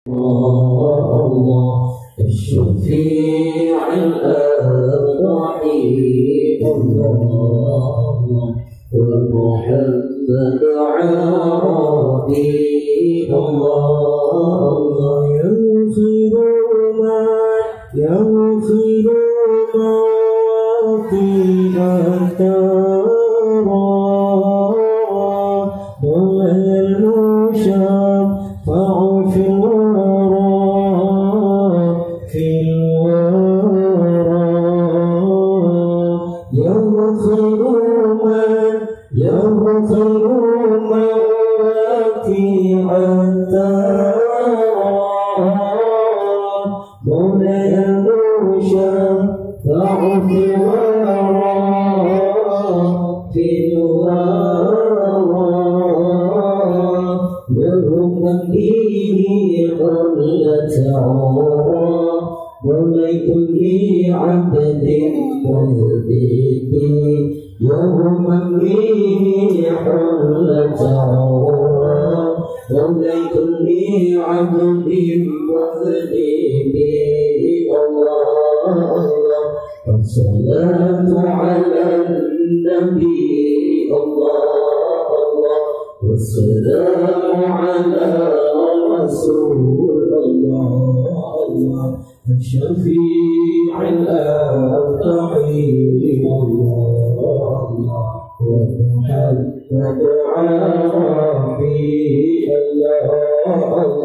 الله الشفيع الأرحم الله ومحمد عربي الله يغفر ما في الترى والمشفع في الورى يغفر ما في ولكل عبد مذنب يوما به حلة عورى ولكل عبد مذنب الله الصلاة على النبي الله والسلام على رسول الله الشفيع الأرحم الله ومحمد عربي الله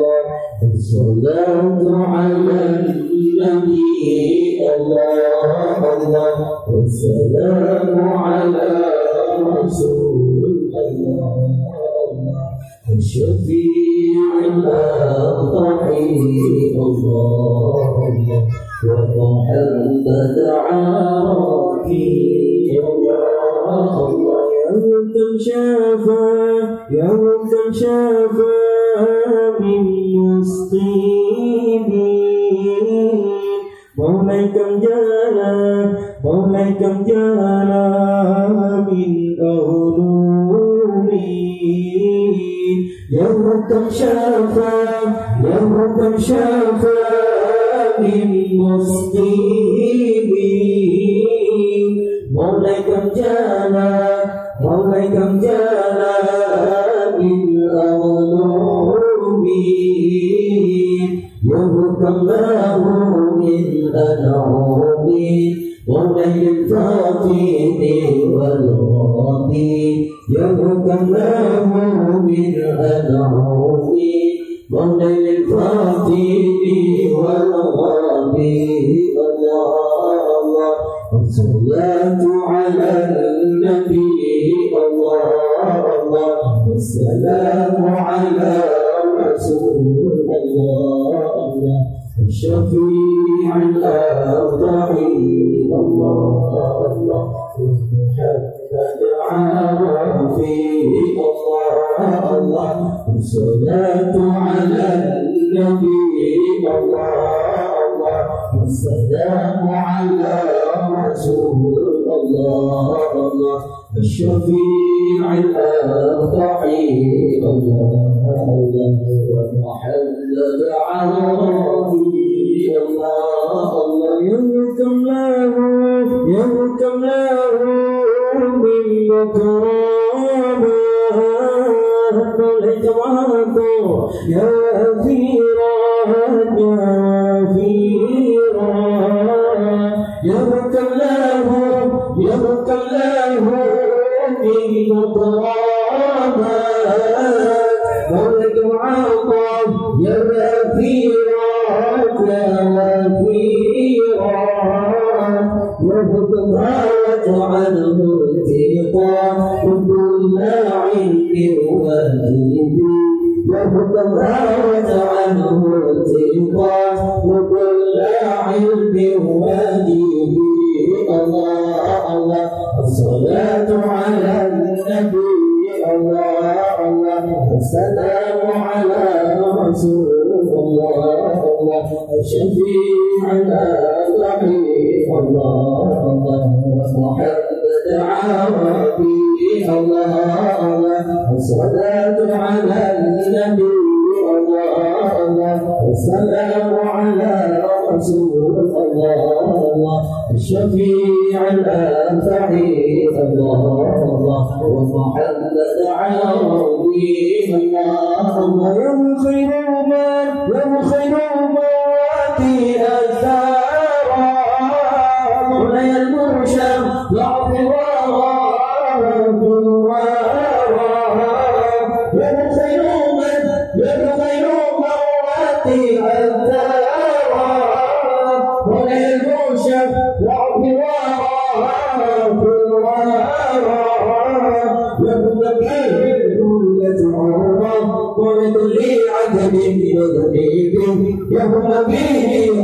الصلاة على النبي الله والسلام على رسول الله الشفيع الأرحم الله ومحمد عربي الله يا من شافى من مصيبين مولاي كم جانا من أهلومين يا من شافى من مصيبين مولاي كم جانا من أظلومين يهكم له من أنعومين مولاي الفاطم والغابي يهكم له من أنعومين مولاي الفاطم والغابي الله الصلاة على النبي الله والسلام على رسول الله الشفيع الأرحم الله محمد عربي الله الصلاة على النبي الله والسلام على رسول الله الشفيع الأرحم الله ومحمد عربي الله يهكم له من مكرمات يا أثيرا يهكم له من مكرمات مولك معاقب يا أثيرا يهكم هات عنه اتقاء وكل علم وهيب يهكم هات عنه اتقاء وكل علم وهيب الله الصلاة على النبي الله السلام على رسول الله الشفيع الأرحم الله محمد عربي الله الصلاة على النبي الله والسلام على رسول الله الشفيع الأنفع الله ومحمد عربي الله يا خير من واتي أثارا مولاي المرشد يعطي يوم به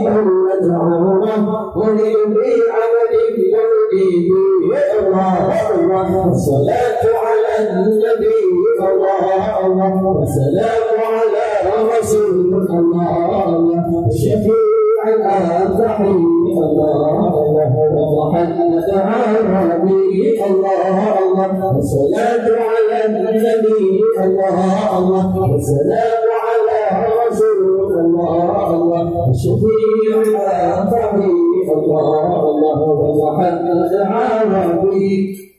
حلت عمره وليبي عمل يوليه الله الصلاة على النبي الله والسلام على رسول الله الشفيع الأنفع الله ومحمد عربي الله والصلاة على النبي الله والسلام على رسول الله الشفيع الأنفع الله ومحمد عربي